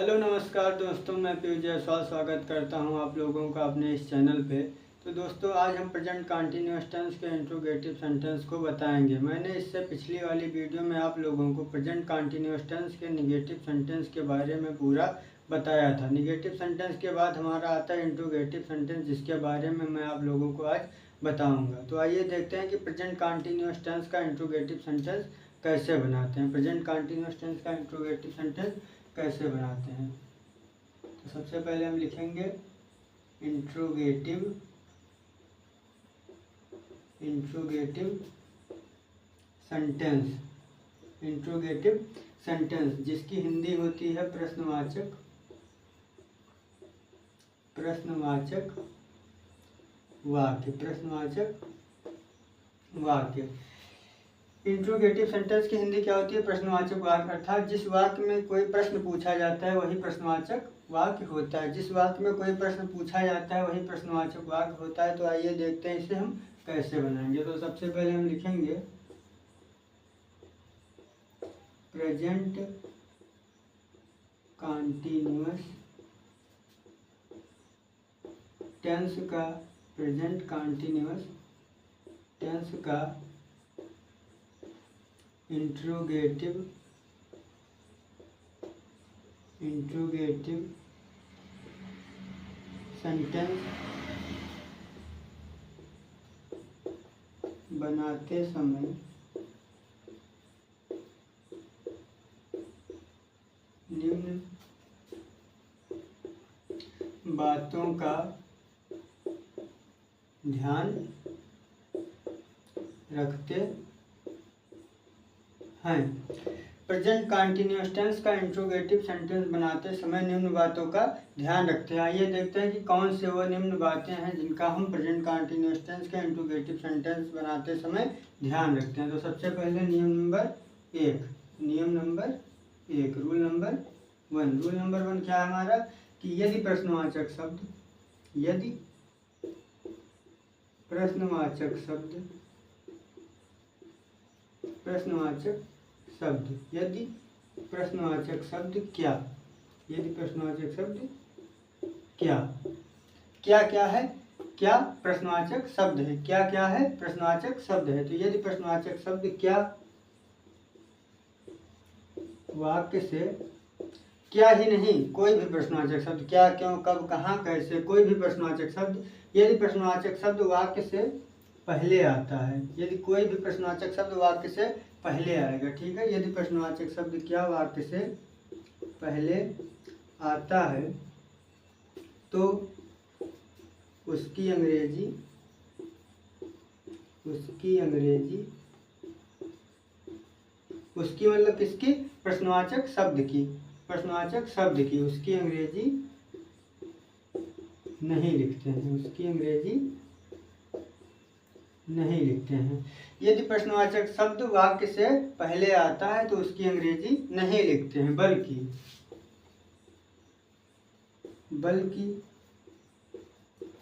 Hello नमस्कार दोस्तों, मैं पीयूष जायसवाल स्वागत करता हूं आप लोगों का अपने इस चैनल पे। तो दोस्तों, आज हम प्रेजेंट कंटिन्यूअस टेंस के इंट्रोगेटिव सेंटेंस को बताएंगे। मैंने इससे पिछली वाली वीडियो में आप लोगों को प्रेजेंट कंटिन्यूअस टेंस के निगेटिव सेंटेंस के बारे में पूरा बताया था। निगेटिव सेंटेंस के बाद हमारा आता है इंट्रोगेटिव सेंटेंस, जिसके बारे में मैं आप लोगों को आज बताऊँगा। तो आइए देखते हैं कि प्रेजेंट कंटिन्यूअस टेंस का इंट्रोगेटिव सेंटेंस कैसे बनाते हैं। प्रेजेंट कंटिन्यूअस टेंस का इंट्रोगेटिव सेंटेंस कैसे बनाते हैं। तो सबसे पहले हम लिखेंगे इंट्रोगेटिव सेंटेंस। इंट्रोगेटिव सेंटेंस जिसकी हिंदी होती है प्रश्नवाचक वाक्य। इंट्रोगेटिव सेंटेंस की हिंदी क्या होती है? प्रश्नवाचक वाक्य। अर्थात जिस वाक्य में कोई प्रश्न पूछा जाता है वही प्रश्नवाचक वाक्य होता है। जिस वाक्य में कोई प्रश्न पूछा जाता है वही प्रश्नवाचक वाक्य होता है। तो आइए देखते हैं इसे हम कैसे बनाएंगे। तो सबसे पहले हम लिखेंगे प्रेजेंट कंटीन्यूअस टेंस का इंट्रोगेटिव सेंटेंस बनाते समय निम्न बातों का ध्यान रखते हैं। प्रेजेंट कंटीन्यूअस टेंस का इंट्रोगेटिव सेंटेंस बनाते समय निम्न बातों का ध्यान रखते हैं। आइए देखते हैं कि कौन से वो निम्न बातें हैं जिनका हम प्रेजेंट कंटीन्यूअस टेंस का इंट्रोगेटिव सेंटेंस बनाते समय ध्यान रखते हैं। तो सबसे पहले नियम नंबर एक, रूल नंबर वन क्या है हमारा कि यदि प्रश्नवाचक शब्द क्या है? क्या प्रश्नवाचक शब्द है। क्या है? प्रश्नवाचक शब्द है। तो यदि प्रश्नवाचक शब्द क्या वाक्य से, क्या ही नहीं, कोई भी प्रश्नवाचक शब्द, क्या, क्यों, कब, कहाँ, कैसे, कोई भी प्रश्नवाचक शब्द, यदि प्रश्नवाचक शब्द वाक्य से पहले आता है, यदि कोई भी प्रश्नवाचक शब्द वाक्य से पहले आएगा, ठीक है। यदि प्रश्नवाचक शब्द क्या वाक्य से पहले आता है तो उसकी अंग्रेजी मतलब किसकी? प्रश्नवाचक शब्द की उसकी अंग्रेजी नहीं लिखते हैं। यदि प्रश्नवाचक शब्द वाक्य से पहले आता है तो उसकी अंग्रेजी नहीं लिखते हैं, बल्कि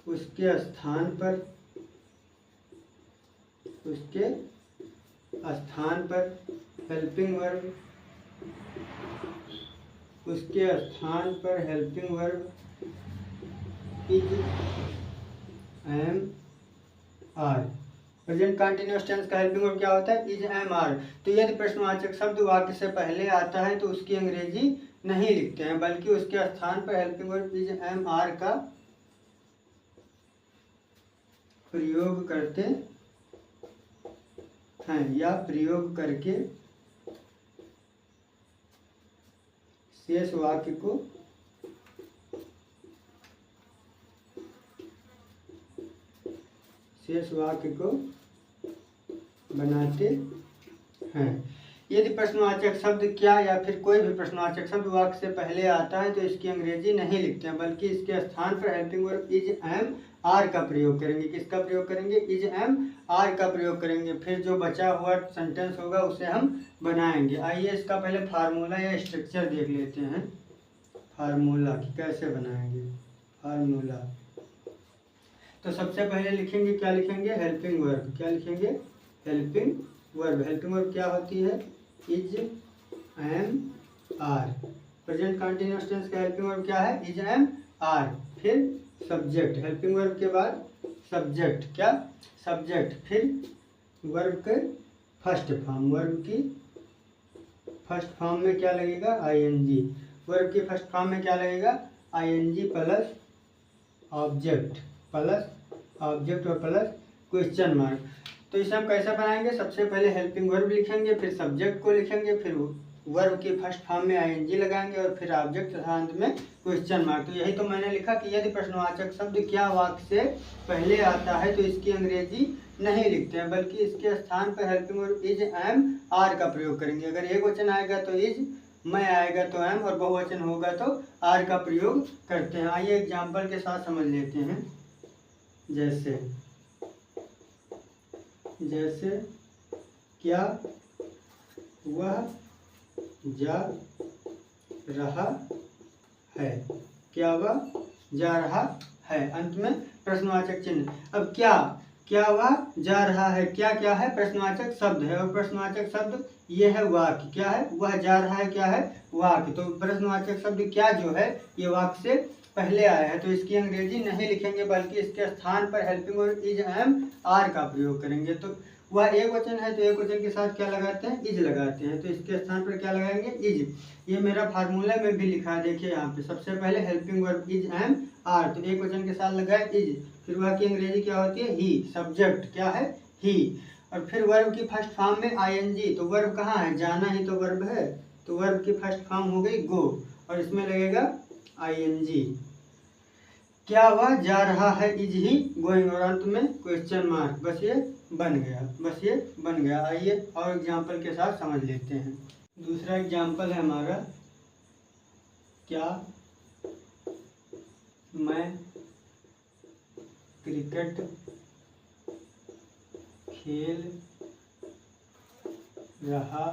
उसके स्थान पर helping verb is am are. Present continuous tense का हेल्पिंग वर्ब क्या होता है? Is am are. तो यदि प्रश्नवाचक शब्द वाक्य से पहले आता है तो उसकी अंग्रेजी नहीं लिखते हैं, बल्कि उसके स्थान पर helping verb is am are का प्रयोग करते हैं या प्रयोग करके शेष वाक्य को बनाते हैं। यदि प्रश्नवाचक शब्द क्या या फिर कोई भी प्रश्नवाचक शब्द वाक्य से पहले आता है तो इसकी अंग्रेजी नहीं लिखते हैं, बल्कि इसके स्थान पर helping verb is am are का प्रयोग करेंगे। किसका प्रयोग करेंगे? इज एम आर का प्रयोग करेंगे। फिर जो बचा हुआ सेंटेंस होगा उसे हम बनाएंगे। आइए इसका पहले फार्मूला या स्ट्रक्चर देख लेते हैं। फार्मूला की कैसे बनाएंगे? फार्मूला तो सबसे पहले लिखेंगे, क्या लिखेंगे? Helping verb. क्या लिखेंगे? Helping verb. हेल्पिंग वर्ब क्या होती है? Is am are. Present continuous tense का हेल्पिंग वर्ब क्या है? Is, am, are. फिर सब्जेक्ट, हेल्पिंग वर्ब के बाद सब्जेक्ट, क्या? सब्जेक्ट। फिर वर्ब के फर्स्ट फॉर्म, वर्ब की फर्स्ट फॉर्म में क्या लगेगा? आईएनजी। वर्ब की फर्स्ट फॉर्म में क्या लगेगा? I N G plus object, plus object और प्लस क्वेश्चन मार्क। तो इसे हम कैसे बनाएंगे? सबसे पहले हेल्पिंग वर्ब लिखेंगे, फिर सब्जेक्ट को लिखेंगे, फिर वर्ब की फर्स्ट फॉर्म में आईएनजी लगाएंगे और फिर ऑब्जेक्ट तथा अंत में क्वेश्चन मार्क। तो यही तो मैंने लिखा कि यदि प्रश्नवाचक शब्द क्या वाक्य से पहले आता है तो इसकी अंग्रेजी नहीं लिखते हैं, बल्कि इसके स्थान पर helping verb is, am, are का प्रयोग करेंगे। अगर एक वचन आएगा तो इज, मैं आएगा तो एम और बहुवचन होगा तो आर का प्रयोग करते हैं। आइए एग्जाम्पल के साथ समझ लेते हैं। जैसे क्या वह जा रहा है, क्या वह जा रहा है, अंत में प्रश्नवाचक चिन्ह। अब क्या वह जा रहा है, क्या क्या है? प्रश्नवाचक शब्द है, और प्रश्नवाचक शब्द ये है वाक्य, क्या है? वह जा रहा है, क्या है? वाक्य। तो प्रश्नवाचक शब्द क्या जो है ये वाक्य से पहले आया है, तो इसकी अंग्रेजी नहीं लिखेंगे, बल्कि इसके स्थान पर helping verb is, am, are का प्रयोग करेंगे। तो वह एक वचन है तो एक वचन के साथ क्या लगाते हैं? इज लगाते हैं, तो इसके स्थान पर क्या लगाएंगे? इज। ये मेरा फार्मूला में भी लिखा है, देखिए यहाँ पे। सबसे पहले helping verb is, am, are, तो एक वचन के साथ लगाए इज। फिर वह की अंग्रेजी क्या होती है? ही। सब्जेक्ट क्या है? ही। और फिर वर्ब की फर्स्ट फॉर्म में आईएनजी। तो वर्ब कहाँ है? जाना ही तो वर्ब है, तो वर्ब की फर्स्ट फॉर्म हो गई गो, और इसमें लगेगा आईएनजी। क्या वह जा रहा है? इज ही गोइंग, और अंत में क्वेश्चन मार्क। बस ये बन गया। आइए और एग्जाम्पल के साथ समझ लेते हैं। दूसरा एग्जाम्पल है हमारा, क्या मैं क्रिकेट खेल रहा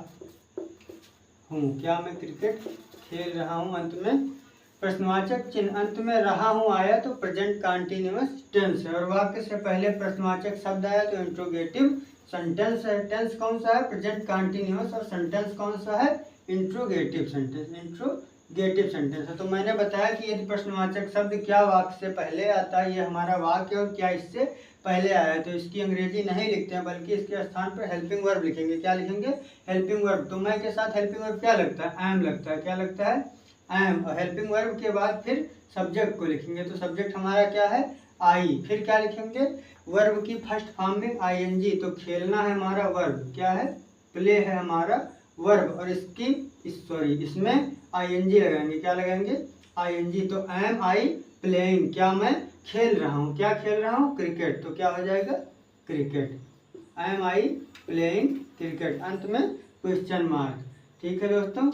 हूँ, क्या मैं क्रिकेट खेल रहा हूँ, अंत में प्रश्नवाचक चिन्ह। अंत में रहा हूँ आया तो प्रेजेंट कंटिन्यूअस टेंस है, और वाक्य से पहले प्रश्नवाचक शब्द आया तो इंट्रोगेटिव सेंटेंस है। टेंस कौन सा है? प्रेजेंट कंटिन्यूअस, और सेंटेंस कौन सा है? इंट्रोगेटिव सेंटेंस है। तो मैंने बताया कि यदि प्रश्नवाचक शब्द क्या वाक्य से पहले आता है, ये हमारा वाक्य और क्या इससे पहले आया है, तो इसकी अंग्रेजी नहीं लिखते हैं, बल्कि इसके स्थान पर हेल्पिंग वर्ब लिखेंगे। क्या लिखेंगे? Helping verb. तो मैं के साथ हेल्पिंग वर्ब क्या लगता है? एम लगता है। क्या लगता है? एम। और हेल्पिंग वर्ब के बाद फिर सब्जेक्ट को लिखेंगे, तो सब्जेक्ट हमारा क्या है? आई। फिर क्या लिखेंगे? वर्ब की फर्स्ट फॉर्म में आईएनजी। तो खेलना है हमारा वर्ब, क्या है? प्ले है हमारा वर्ब, और इसमें आईएनजी लगाएंगे। क्या लगाएंगे? आईएनजी। तो एम आई प्लेइंग, क्या मैं खेल रहा हूँ, क्या खेल रहा हूँ? क्रिकेट। तो क्या हो जाएगा? Cricket. Am I playing cricket, अंत में क्वेश्चन मार्क। ठीक है दोस्तों,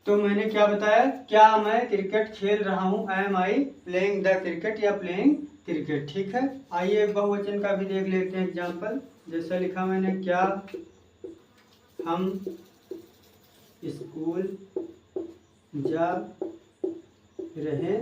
तो मैंने क्या बताया? क्या मैं क्रिकेट खेल रहा हूँ, am I playing the cricket, या प्लेइंग क्रिकेट। ठीक है, आइए बहुवचन का भी देख लेते हैं एग्जाम्पल। जैसा लिखा मैंने, क्या हम स्कूल जा रहे हैं,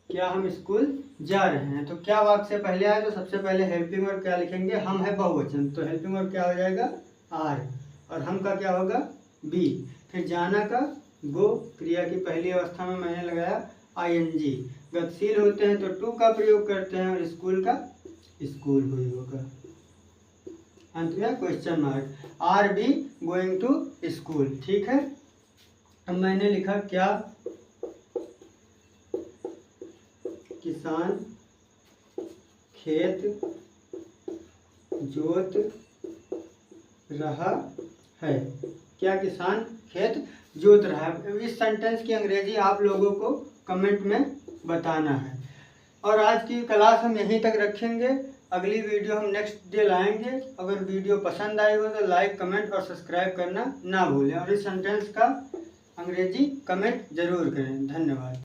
क्या हम स्कूल जा रहे हैं। तो क्या वाक्य से पहले आए तो सबसे पहले हेल्पिंग वर्ब क्या लिखेंगे? हम है बहुवचन, तो हेल्पिंग वर्ब क्या हो जाएगा? आर, और हम का क्या होगा? बी। फिर जाना का गो, क्रिया की पहली अवस्था में मैंने लगाया आईएनजी। गतिशील होते हैं तो टू का प्रयोग करते हैं, और स्कूल का स्कूल हुई होगा, अंत में question mark. Are we going to school. ठीक है, अब मैंने लिखा, क्या किसान खेत जोत रहा है, क्या किसान खेत जोत रहा है। इस सेंटेंस की अंग्रेजी आप लोगों को कमेंट में बताना है। और आज की क्लास हम यहीं तक रखेंगे, अगली वीडियो हम नेक्स्ट डे लाएंगे। अगर वीडियो पसंद आई हो तो लाइक, कमेंट और सब्सक्राइब करना ना भूलें, और इस सेंटेंस का अंग्रेजी कमेंट जरूर करें। धन्यवाद।